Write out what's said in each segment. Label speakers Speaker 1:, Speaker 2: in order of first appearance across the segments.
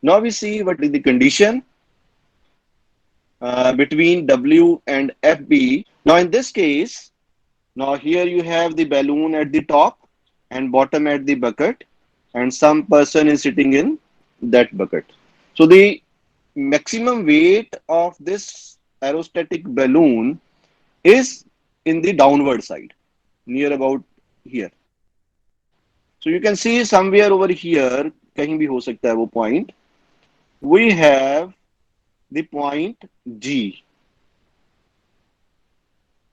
Speaker 1: Now we see what is the condition between W and FB. Now in this case, now here you have the balloon at the top and bottom at the bucket, and some person is sitting in that bucket. So the maximum weight of this aerostatic balloon is in the downward side, near about here. So you can see somewhere over here, कहीं भी हो सकता है वो point. We have the point G.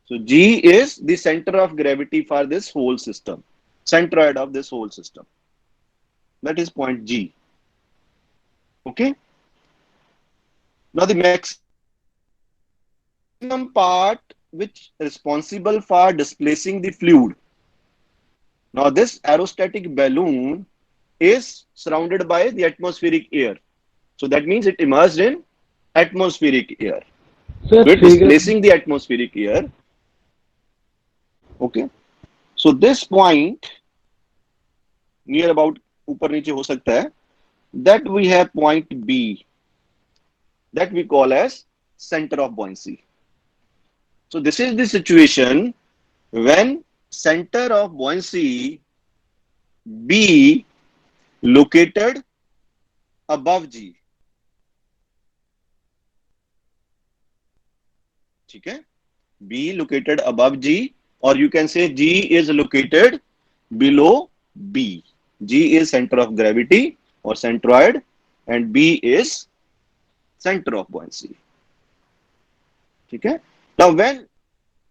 Speaker 1: So G is the center of gravity for this whole system, centroid of this whole system. That is point G. Okay. Now the maximum part which responsible for displacing the fluid. Now this aerostatic balloon is surrounded by the atmospheric air. So that means it immersed in atmospheric air. So
Speaker 2: Sir,
Speaker 1: it
Speaker 2: figure.
Speaker 1: displacing the atmospheric air. Okay. So this point near about ऊपर नीचे हो सकता है. That we have point B that we call as center of buoyancy. So this is the situation when center of buoyancy B located above G. ठीक है. B located above G, or you can say G is located below B. G is center of gravity or centroid, and B is center of buoyancy. ठीक है. Now when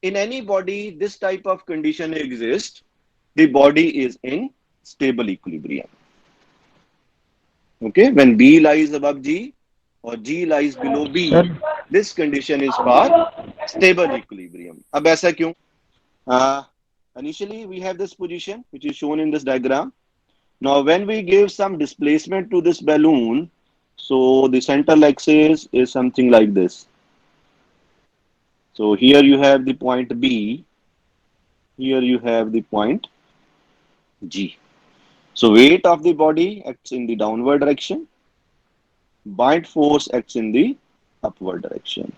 Speaker 1: in any body this type of condition exists, the body is in stable equilibrium. Okay, when B lies above G or G lies below B,
Speaker 2: Sir,
Speaker 1: this condition is for stable equilibrium. अब ऐसा क्यों? Uh, Initially we have this position which is shown in this diagram. Now when we give some displacement to this balloon, so the central axis is something like this. So here you have the point B, here you have the point G. So weight of the body acts in the downward direction, buoyant force acts in the upward direction.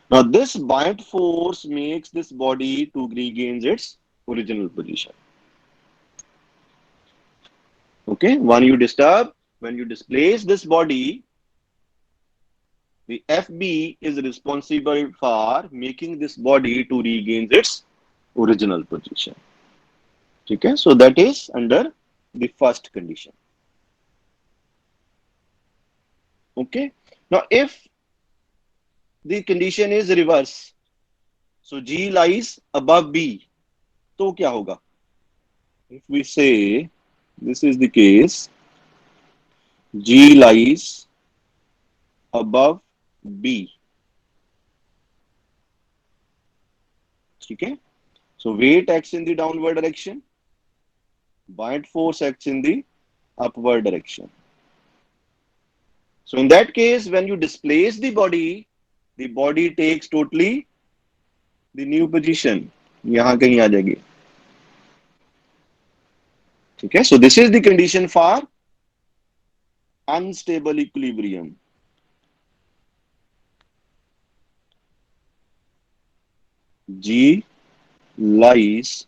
Speaker 1: Now this buoyant force makes this body to regain its original position. Okay, when you displace this body, the FB is responsible for making this body to regain its original position. Okay, so that is under the first condition. Okay, now if the condition is reverse, so G lies above B, तो क्या होगा? If we say this is the case, G lies above B. ठीक है. So weight acts in the downward direction, buoyant force acts in the upward direction. So in that case, when you displace the body takes totally the new position. यहाँ कहीं आ जाएगी. ठीक है. So this is the condition for unstable equilibrium. G lies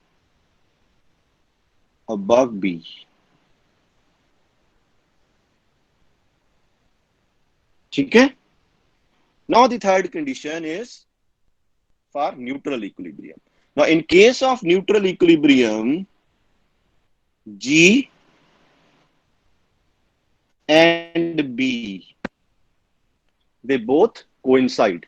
Speaker 1: above B. ठीक है. Now the third condition is for neutral equilibrium. Now in case of neutral equilibrium, G and B, they both coincide.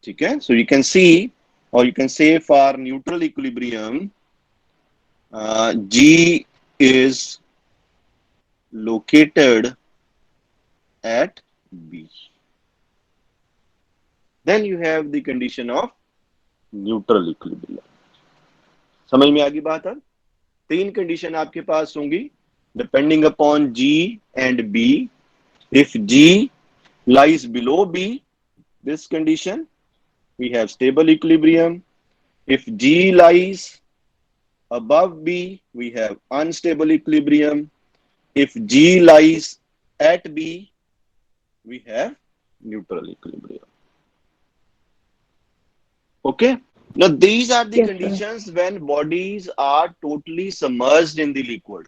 Speaker 1: ठीक है. So you can see, or you can say for neutral equilibrium, G is located at B. Then you have the condition of neutral equilibrium. समझ में आ गई बात? अब तीन condition आपके पास होंगी depending upon G and B. If G lies below B, this condition, we have stable equilibrium. If G lies above B, we have unstable equilibrium. If G lies at B, we have neutral equilibrium. Okay. Now these are the
Speaker 2: Yes, sir.
Speaker 1: conditions when bodies are totally submerged in the liquid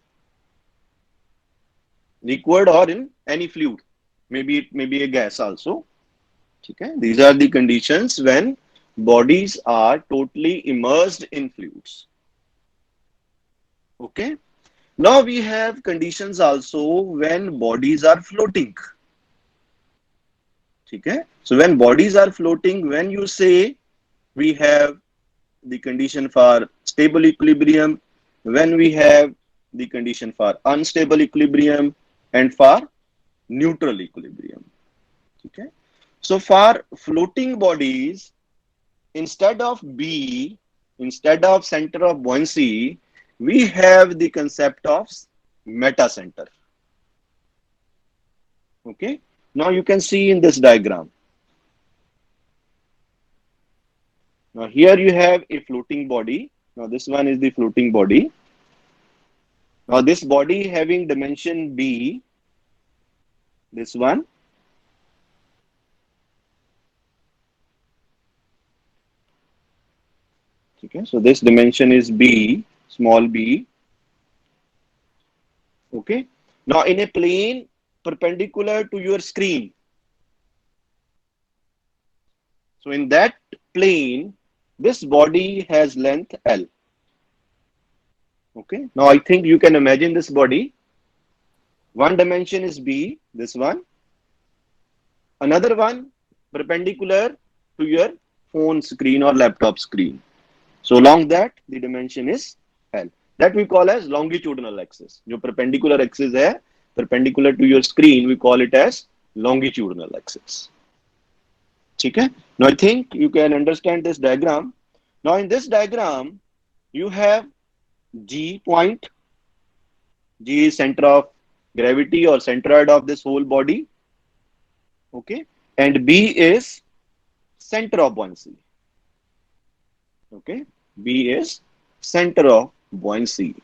Speaker 1: or in any fluid. Maybe it may be a gas also. Okay. These are the conditions when bodies are totally immersed in fluids. Okay. Now we have conditions also when bodies are floating. Okay. So when bodies are floating, when you say we have the condition for stable equilibrium, when we have the condition for unstable equilibrium, and for neutral equilibrium. Okay. So for floating bodies, instead of B, instead of center of buoyancy, we have the concept of meta center. Okay. Now you can see in this diagram. Now here you have a floating body. Now this one is the floating body. Now this body having dimension B, this one. Okay. So this dimension is B, small b. Okay. Now in a plane perpendicular to your screen. So in that plane, this body has length L. Okay. Now I think you can imagine this body. One dimension is B, this one. Another one perpendicular to your phone screen or laptop screen. So along that, the dimension is L. That we call as longitudinal axis. जो perpendicular axis है, perpendicular to your screen, we call it as longitudinal axis. ठीक है? Now I think you can understand this diagram. Now in this diagram, you have G point. G is center of gravity or centroid of this whole body. Okay. And B is center of buoyancy. Okay. B is center of buoyancy.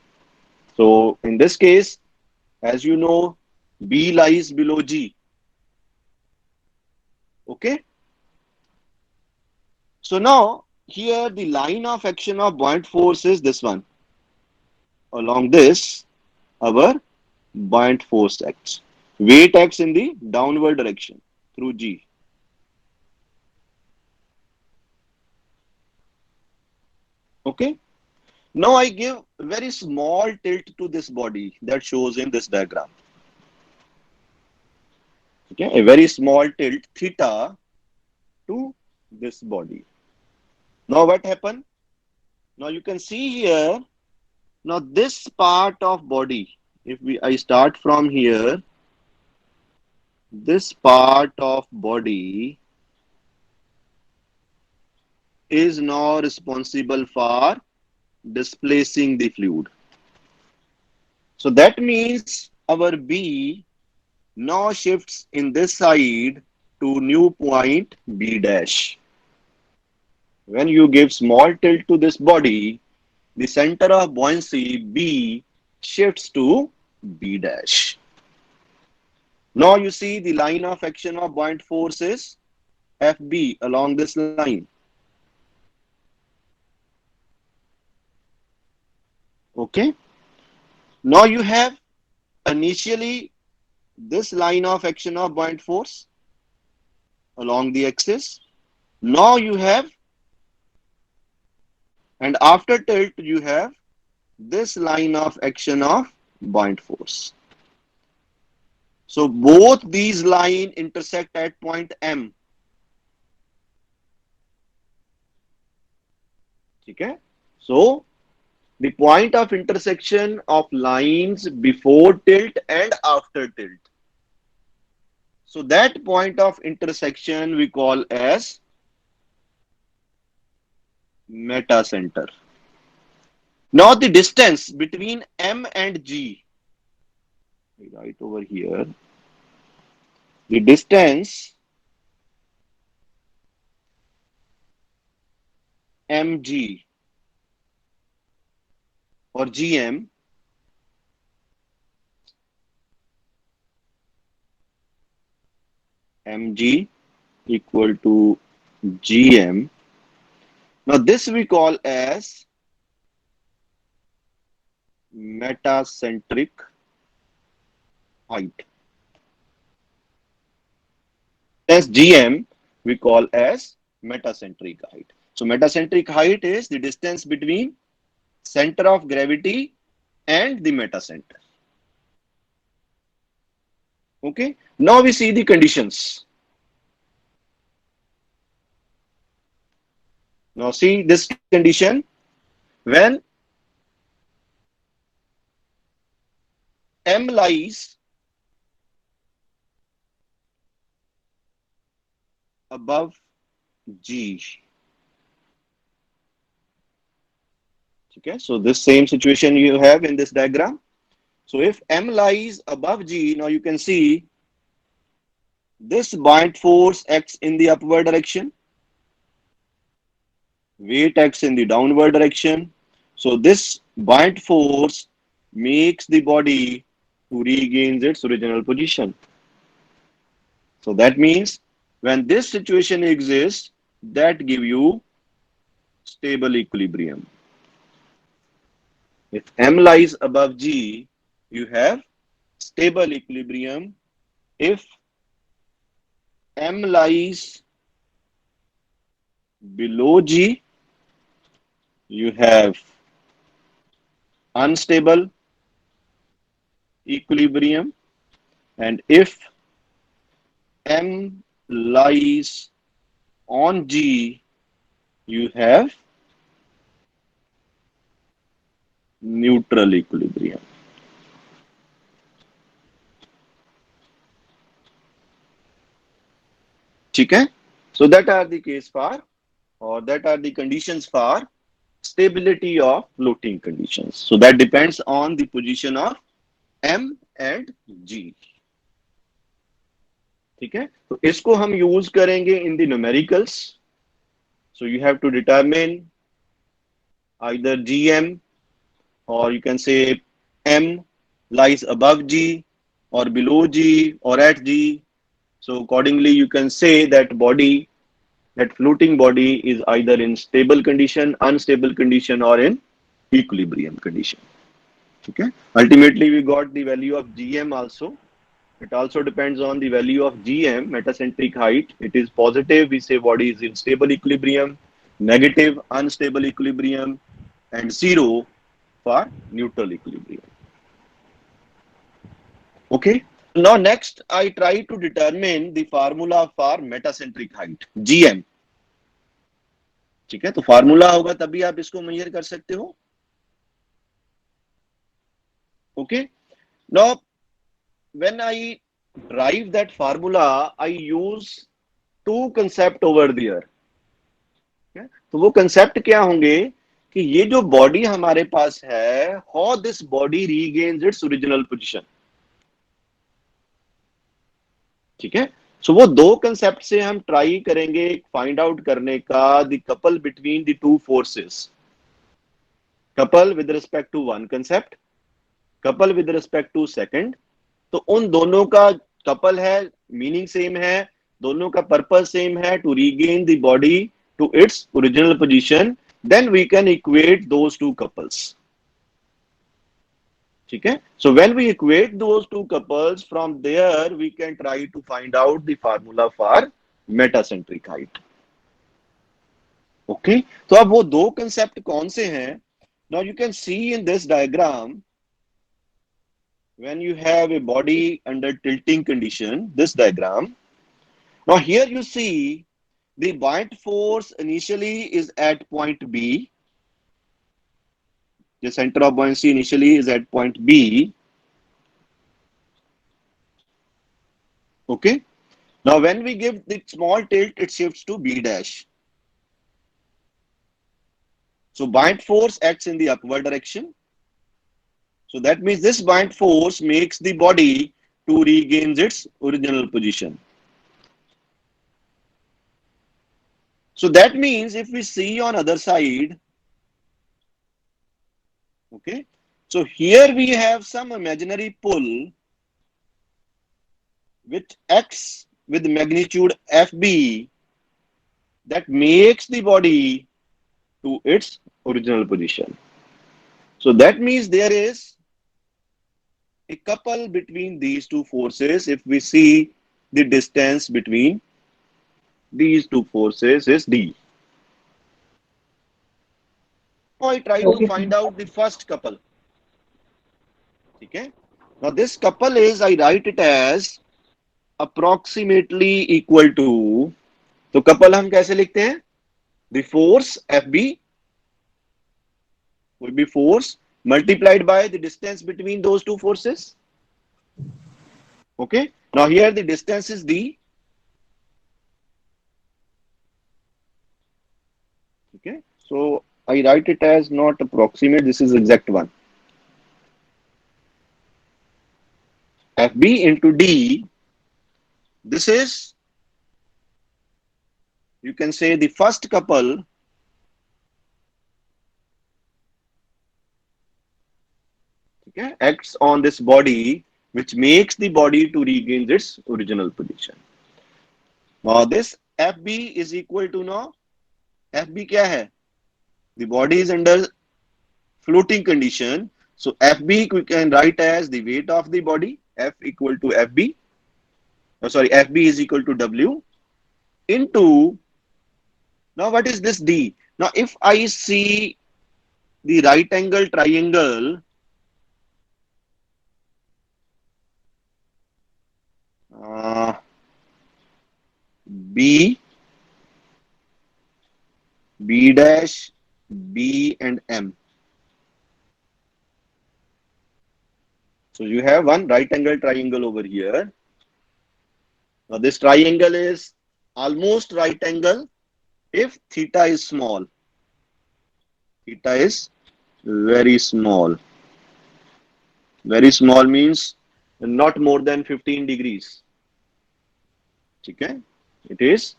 Speaker 1: So in this case, as you know, B lies below G. Okay. So now here the line of action of buoyant force is this one. Along this, our buoyant force acts. Weight acts in the downward direction through G. Okay. Now I give very small tilt to this body that shows in this diagram. Okay. A very small tilt theta to this body. Now what happened? Now you can see here. Now this part of body, if I start from here, this part of body is now responsible for displacing the fluid. So that means our B now shifts in this side to new point B dash. When you give small tilt to this body, the center of buoyancy B shifts to B dash. Now you see the line of action of buoyant force is FB along this line. Okay. Now you have initially this line of action of buoyant force along the axis. Now you have, and after tilt, you have this line of action of buoyant force. So both these lines intersect at point M. Okay. So the point of intersection of lines before tilt and after tilt. So that point of intersection we call as meta center. Now the distance between M and G, right over here, the distance mg or gm mg equal to gm. Now this we call as metacentric height. As gm we call as metacentric height. So metacentric height is the distance between center of gravity and the metacenter. Okay. Now we see the conditions. Now see this condition. When m lies above g. Okay. So this same situation you have in this diagram. So if m lies above g, now you can see this buoyant force acts in the upward direction, weight acts in the downward direction. So this buoyant force makes the body to regain its original position. So that means when this situation exists, that give you stable equilibrium. If m lies above g, you have stable equilibrium. If m lies below g, you have unstable equilibrium. And if m lies on g, you have neutral equilibrium. ठीक है? So that are the case for, or that are the conditions for stability of floating conditions. So that depends on the position of m and g. ठीक है? तो इसको हम use करेंगे in the numericals. So you have to determine either gm, or you can say m lies above g or below g or at g. So accordingly you can say that body, that floating body is either in stable condition, unstable condition, or in equilibrium condition. Okay. Ultimately we got the value of gm also. It also depends on the value of gm, metacentric height. It is positive, we say body is in stable equilibrium, negative, unstable equilibrium, and zero for neutral equilibrium. Okay. Now next I try to determine the formula for metacentric height, gm. ठीक है, तो formula होगा तभी आप इसको major कर सकते हो. Okay. Now when I derive that formula, I use two concept over there. Okay? तो वो concept क्या होंगे कि ये जो body हमारे पास है, how this body regains its original position. ठीक है. सो वो दो कंसेप्ट से हम ट्राई करेंगे फाइंड आउट करने का the couple between the two forces. Couple with respect to one concept, couple with respect to second. तो उन दोनों का कपल है, मीनिंग सेम है, दोनों का पर्पस सेम है, to regain the body to its original position. Then we can equate those two couples. ठीक है. So when we equate those two couples, from there we can try to find out the formula for metacentric height. Okay. तो अब वो दो concept कौन से हैं? Now you can see in this diagram, when you have a body under tilting condition, this diagram. Now here you see the buoyant force initially is at point B. The center of buoyancy initially is at point B. Okay. Now when we give the small tilt, it shifts to B dash. So buoyant force acts in the upward direction. So that means this buoyant force makes the body to regain its original position. So that means if we see on other side, okay, so here we have some imaginary pull which acts with magnitude FB that makes the body to its original position. So that means there is a couple between these two forces. If we see the distance between these two forces is D. Now I try to
Speaker 2: Okay.
Speaker 1: find out the first couple. Okay. Now this couple is, I write it as approximately equal to, तो couple हम कैसे लिखते हैं? The force FB would be force multiplied by the distance between those two forces. Okay. Now here the distance is D. Okay. So I write it as not approximate. This is exact one. FB into D. This is, you can say, the first couple okay, acts on this body, which makes the body to regain its original position. Now this FB is equal to now FB क्या है? The body is under floating condition. So FB we can write as the weight of the body. F equal to FB. Oh, sorry, FB is equal to W into, now what is this D? Now if I see the right angle triangle, B, B dash, B and M. So you have one right angle triangle over here. Now this triangle is almost right angle if theta is small. Theta is very small. Very small means not more than 15 degrees. Okay? It is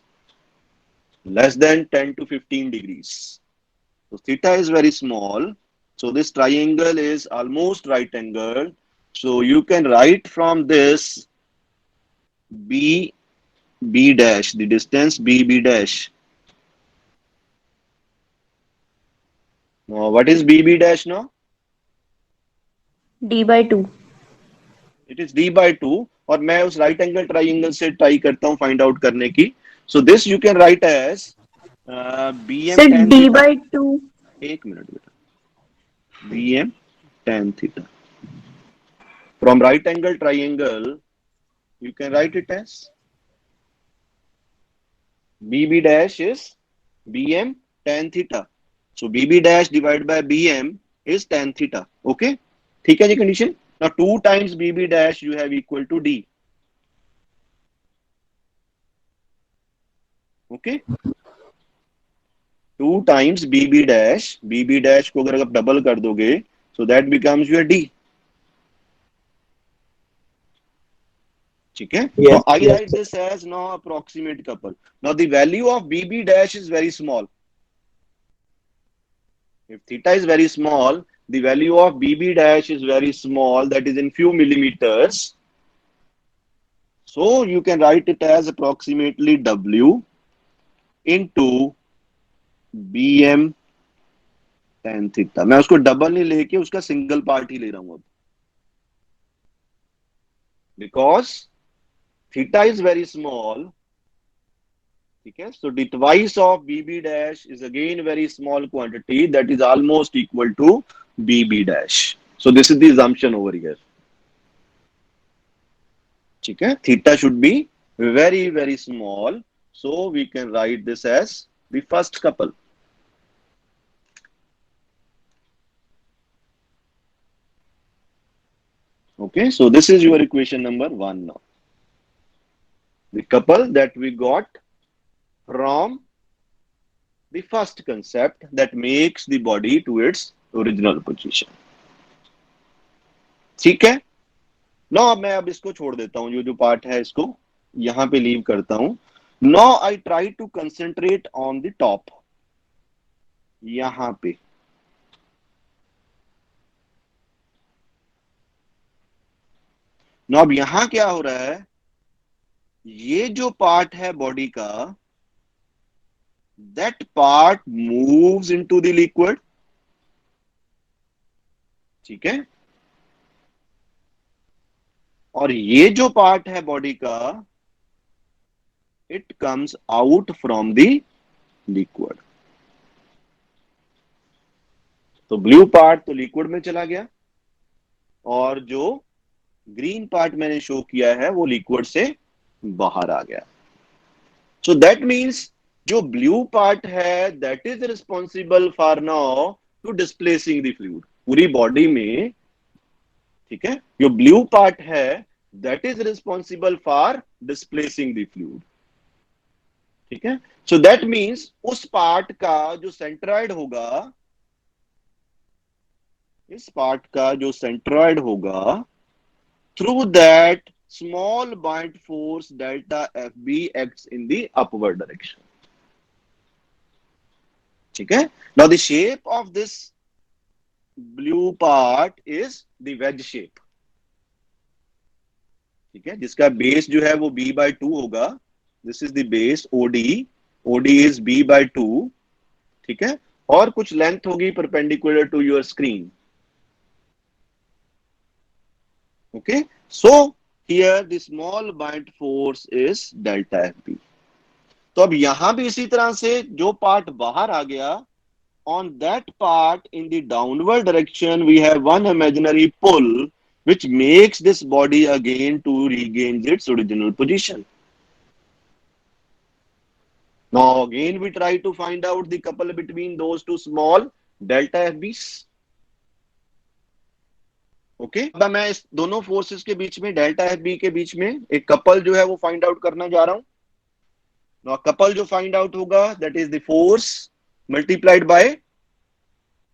Speaker 1: less than 10 to 15 degrees. So theta is very small. So this triangle is almost right angle. So you can write from this B, B dash, the distance B, B dash. Now, what is B, B dash now?
Speaker 2: D/2.
Speaker 1: It is D by 2 और मैं उस right angle triangle से try करता हूँ find out करने की. So this you can write as BM
Speaker 2: Sir,
Speaker 1: tan
Speaker 2: D
Speaker 1: theta.
Speaker 2: by 2.
Speaker 1: एक minute बेटा. BM tan theta. From right angle triangle, you can write it as BB dash is BM tan theta. So BB dash divided by BM is tan theta. Okay? ठीक है जी condition. Now 2 times BB dash you have equal to D. Okay? 2 times BB dash को अगर आप double कर दोगे, so that becomes your D. ठीक है? Now
Speaker 3: Yes,
Speaker 1: I
Speaker 3: yes.
Speaker 1: write this as now approximate couple. Now the value of BB dash is very small. If theta is very small, the value of BB dash is very small, that is in few millimeters. So you can write it as approximately W into BM tan theta. मैं उसको double नहीं लेके उसका single part ही ले रहा हूं अब. Because theta is very small. ठीक है? So the twice of BB dash is again very small quantity, that is almost equal to BB dash. So this is the assumption over here. ठीक है? Theta should be very very small. So we can write this as the first couple. Okay, so this is your equation number 1 now. The couple that we got from the first concept that makes the body to its original position. ठीक है? No मैं अब इसको छोड़ देता हूं, जो part है इसको यहां पे लीव करता हूं. No I try to concentrate on the top. यहां पे नो अब यहां क्या हो रहा है, ये जो पार्ट है बॉडी का, that part moves into the liquid, ठीक है, और ये जो पार्ट है बॉडी का, it comes out from the liquid. तो ब्लू पार्ट तो लिक्विड में चला गया, और जो ग्रीन पार्ट मैंने शो किया है वो लिक्विड से बाहर आ गया। सो दैट मीन्स जो ब्लू पार्ट है that is responsible for now to displacing the fluid पूरी बॉडी में, ठीक है। जो ब्लू पार्ट है that is responsible for displacing the fluid, ठीक है। सो दैट मीन्स उस पार्ट का जो सेंट्रॉइड होगा, इस पार्ट का जो सेंट्रॉइड होगा, through that small buoyant force delta FB acts in the upward direction, ठीक है। Now the shape of this blue part is the wedge shape, ठीक है, जिसका बेस जो है वो B/2 होगा। This is the base OD, OD is B/2, ठीक है, और कुछ लेंथ होगी perpendicular to your screen, okay. So here the small buoyant force is delta FB। तो अब यहां भी इसी तरह से जो पार्ट बाहर आ गया, on that part in the downward direction we have one imaginary pull which makes this body again to regain its original position. Now again we try to find out the couple between those two small delta FBs, okay. अब मैं इस दोनों forces के बीच में, delta FB के बीच में एक couple जो है वो फाइंड आउट करना जा रहा हूं। Now कपल जो फाइंड आउट होगा that is the force multiplied by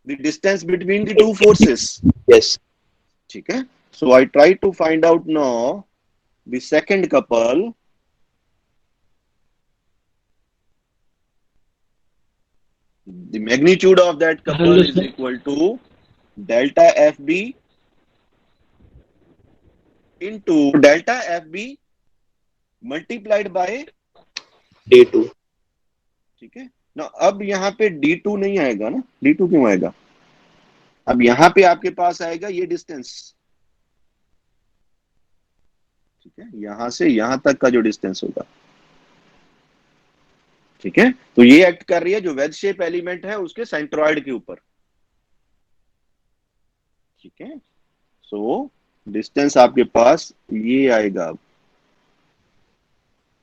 Speaker 1: the distance between the two forces,
Speaker 2: Yes.
Speaker 1: ठीक है। So I try to find out now the second couple. The magnitude of that couple is equal to delta FB into delta FB multiplied by
Speaker 2: D2.
Speaker 1: ठीक है ना। अब यहाँ पे D2 नहीं आएगा ना, D2 क्यों आएगा? अब यहाँ पे आपके पास आएगा ये डिस्टेंस, ठीक है, यहां से यहां तक का जो डिस्टेंस होगा, ठीक है। तो ये एक्ट कर रही है जो वेज शेप एलिमेंट है उसके सेंट्रॉइड के ऊपर, ठीक है। सो डिस्टेंस आपके पास ये आएगा,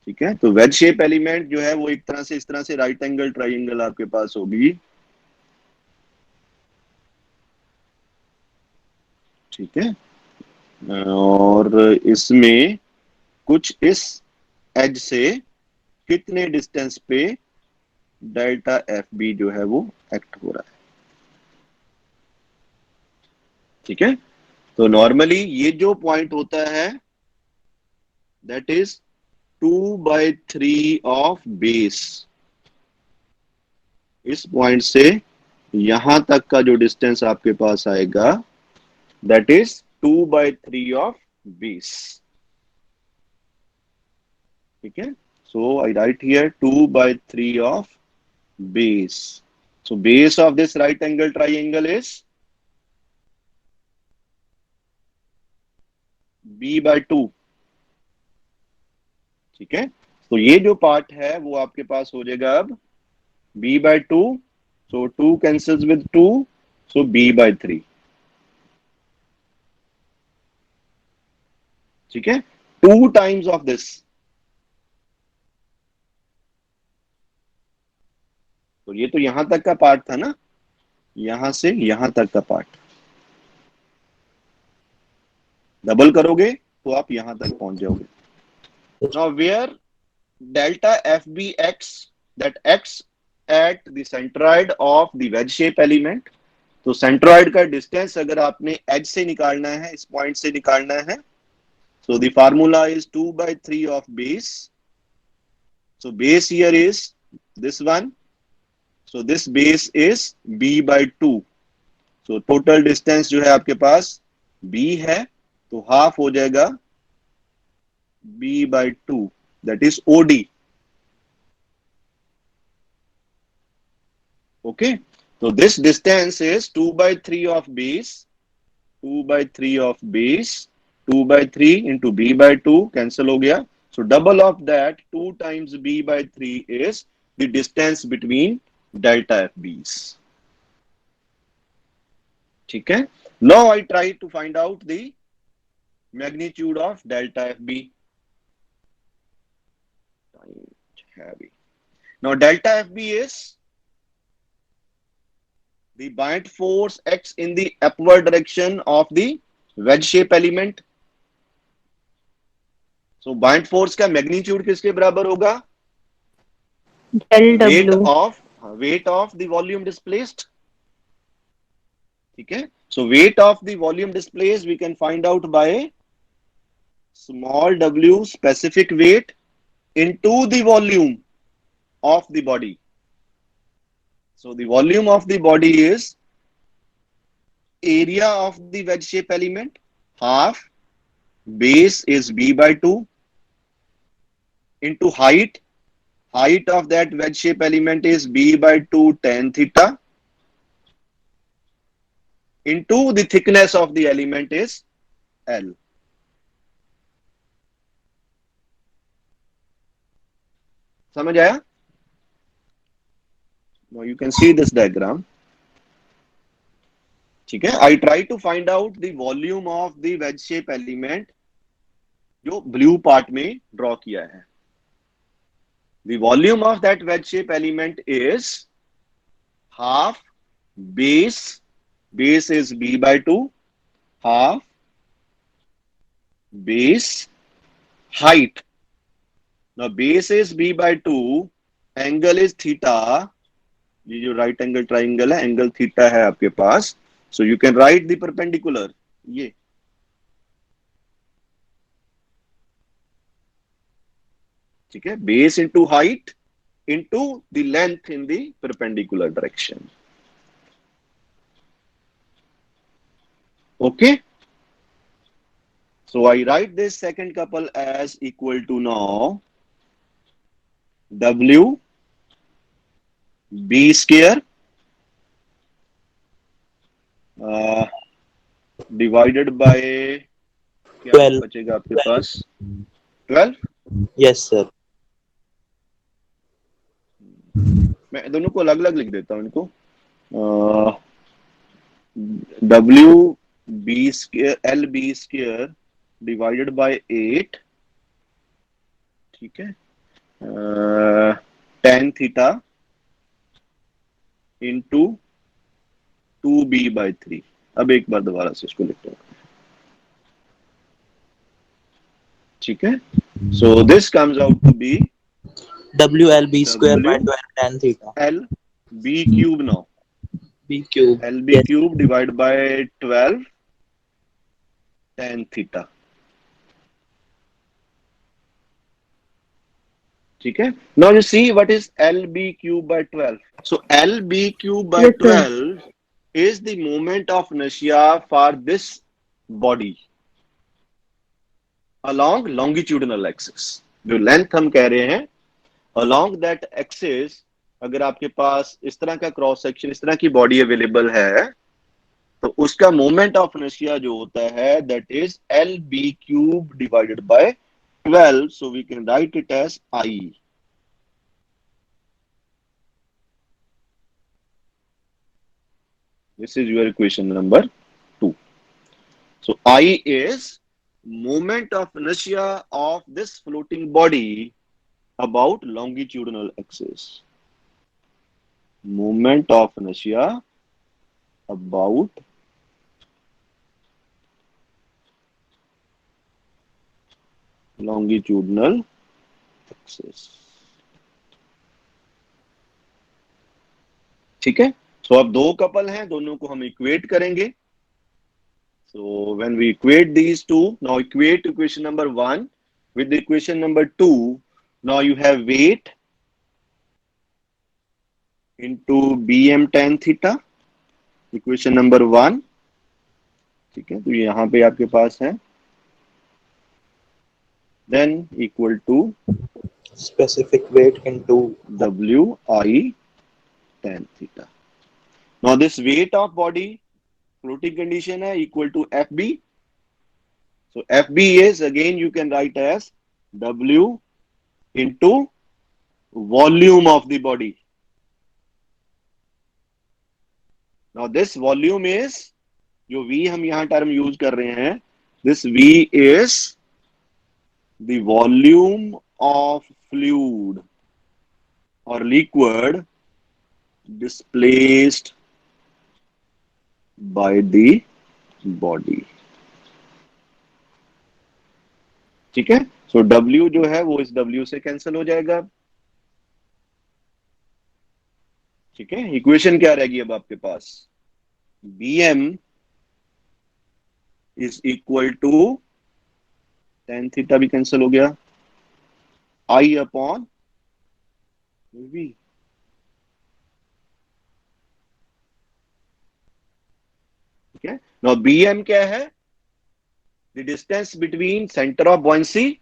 Speaker 1: ठीक है। तो वेज शेप एलिमेंट जो है वो एक तरह से इस तरह से राइट एंगल ट्राइंगल आपके पास होगी, ठीक है, और इसमें कुछ इस एज से कितने डिस्टेंस पे डेल्टा FB जो है वो एक्ट हो रहा है, ठीक है। तो नॉर्मली ये जो पॉइंट होता है दैट इज 2/3 ऑफ बेस। इस पॉइंट से यहां तक का जो डिस्टेंस आपके पास आएगा दैट इज 2/3 ऑफ बेस, ठीक है। So I write here 2/3 of base. So base of this right angle triangle is B/2, ठीक है। तो ये जो पार्ट है वो आपके पास हो जाएगा अब B/2, so 2 cancels with 2, so B/3, ठीक है। 2 टाइम्स ऑफ दिस, तो ये तो यहां तक का पार्ट था ना, यहां से यहां तक का पार्ट, डबल करोगे तो आप यहां तक पहुंच जाओगे। Now where delta FBX that acts at the centroid of the wedge shape element, तो सेंट्रॉइड का डिस्टेंस अगर आपने एज से निकालना है, इस पॉइंट से निकालना है, so the formula is 2/3 of base, so base here is this one, so this base is B/2, so total distance जो है आपके पास B है, तो हाफ हो जाएगा B/2, that is OD. Okay, so this distance is 2 by 3 of base, 2 by 3 of base, 2 by 3 into b by 2 cancel हो गया. So double of that 2 times b by 3 is the distance between delta FBs. ठीक है. Now I try to find out the magnitude of delta FB. Heavy. Now delta FB is the buoyant force acts in the upward direction of the wedge shape element. So buoyant force का magnitude किसके बराबर होगा?
Speaker 3: Del W.
Speaker 1: Weight of the volume displaced. ठीक है. So weight of the volume displaced we can find out by small w specific weight into the volume of the body. So the volume of the body is area of the wedge shape element, half, base is b by 2 into height. Height of that wedge shape element is b by 2 tan theta into the thickness of the element is L. समझ आया? Now you can see this diagram. ठीक है. I try to find out the volume of the wedge shape element जो blue part में draw किया है. The volume of that wedge shape element is half base is b by 2, half base height. Now base is b by 2, angle is theta. ये जो right angle triangle है, angle theta है आपके पास. So you can write the perpendicular. ये ठीक है. Base into height into the length in the perpendicular direction. Okay. So I write this second couple as equal to now W B square divided by क्या
Speaker 2: 12.
Speaker 1: बचेगा आपके पास 12.
Speaker 2: Yes, sir.
Speaker 1: मैं दोनों को अलग अलग लिख देता हूँ इनको. W B square L B square divided by 8. ठीक है. tan theta into 2b by 3. अब एक बार दोबारा से इसको लिखते हैं. ठीक है. So this comes out to be
Speaker 2: WLB square by
Speaker 1: W
Speaker 2: 12 tan theta.
Speaker 1: L B cube now.
Speaker 2: B cube.
Speaker 1: LB
Speaker 2: Yes.
Speaker 1: cube divided by 12 tan theta. ठीक है. Now you see what is LB cube by 12. So LB cube by
Speaker 3: Yes, sir.
Speaker 1: 12 is the moment of inertia for this body along longitudinal axis. जो length हम कह रहे हैं along that axis, अगर आपके पास इस तरह का क्रॉस सेक्शन, इस तरह की बॉडी अवेलेबल है, तो उसका मोमेंट ऑफ इनर्शिया जो होता है that is L B cube divided by 12. So we can write it as I. This is your equation number 2. So I is moment of inertia of this floating body about longitudinal axis. Moment of inertia about longitudinal axis. ठीक है. सो अब दो couple हैं, दोनों को हम equate करेंगे. So when we equate these two, now equate equation number 1 with equation number 2. Now you have weight into bm tan theta, equation number 1. ठीक है. तो यहां पे आपके पास है then equal to
Speaker 2: Specific weight into
Speaker 1: Wi tan theta. Now this weight of body floating condition है equal to FB. So FB is again you can write as W into volume of the body. Now this volume is जो V हम यहाँ term use कर रहे हैं, this V is the volume of fluid or liquid displaced by the body. ठीक है, सो W जो है वो इस W से कैंसिल हो जाएगा. ठीक है, इक्वेशन क्या रहेगी अब आपके पास, Bm is equal to tan theta भी कैंसिल हो गया, I अपॉन V. ठीक है, नाउ Bm क्या है, the distance between center of buoyancy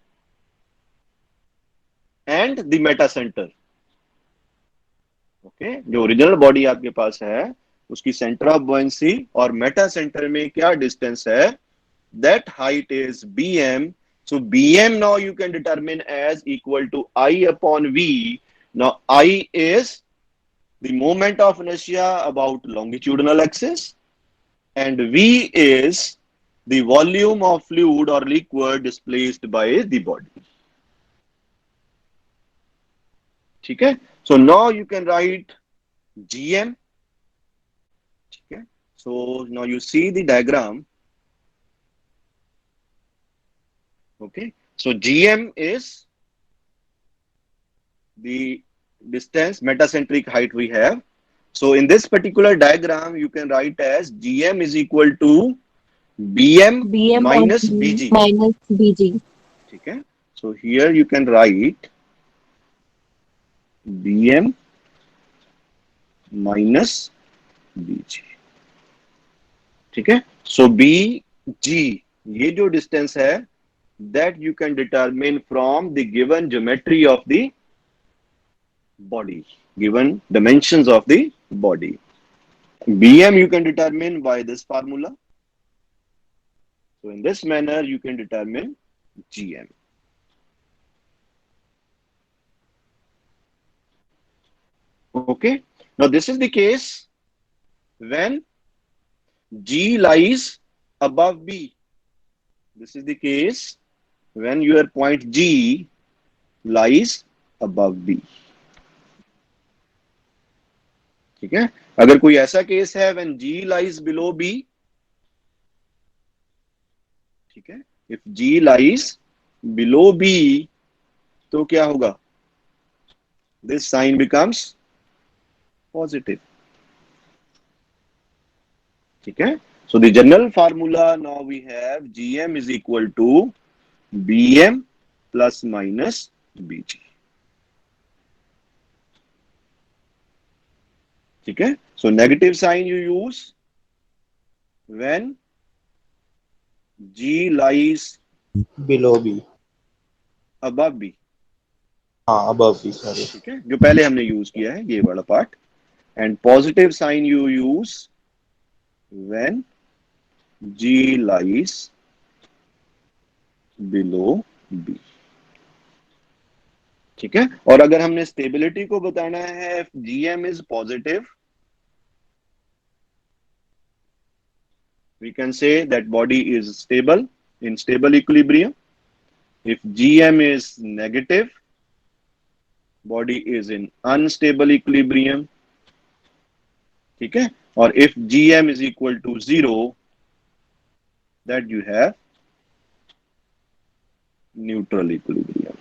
Speaker 1: and the meta center. Okay, जो ओरिजिनल बॉडी आपके पास है उसकी सेंटर ऑफ बुओयंसी और मेटा सेंटर में क्या डिस्टेंस है, that height is Bm. So Bm now you can determine as equal to I upon V. Now I is the moment of inertia about longitudinal axis and V is the volume of fluid or liquid displaced by the body. ठीक है, so now you can write Gm. ठीक है, so now you see the diagram. Okay, so Gm is the distance metacentric height we have. So in this particular diagram you can write as Gm is equal to Bm minus Bg.
Speaker 3: minus BG.
Speaker 1: ठीक है, so here you can write Bm minus Bg. ठीक है, so Bg ये जो distance है that you can determine from the given geometry of the body, given dimensions of the body. Bm you can determine by this formula. So in this manner you can determine Gm. Okay, now this is the case when G lies above B. This is the case when your point G lies above B. ठीक है, अगर कोई ऐसा case है when G lies below B, ठीक है, if G lies below B तो क्या होगा, this sign becomes positive. ठीक है, so the general formula now we have Gm is equal to Bm plus minus Bg. ठीक है, so negative sign you use when G lies
Speaker 2: below B.
Speaker 1: above B.
Speaker 2: हाँ, above B, sorry.
Speaker 1: ठीक है, जो पहले हमने यूज किया है ये वाला part. And positive sign you use when G lies below B. ठीक है, और अगर हमने स्टेबिलिटी को बताना है, if Gm is positive, we can say that body is stable in stable equilibrium. If Gm is negative, body is in unstable equilibrium. ठीक है, और if Gm is equal to 0, that you have neutral equilibrium.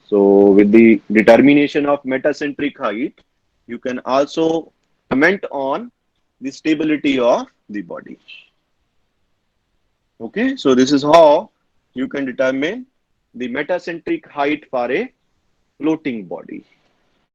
Speaker 1: So with the determination of metacentric height, you can also comment on the stability of the body. Okay, so this is how you can determine the metacentric height for a floating body.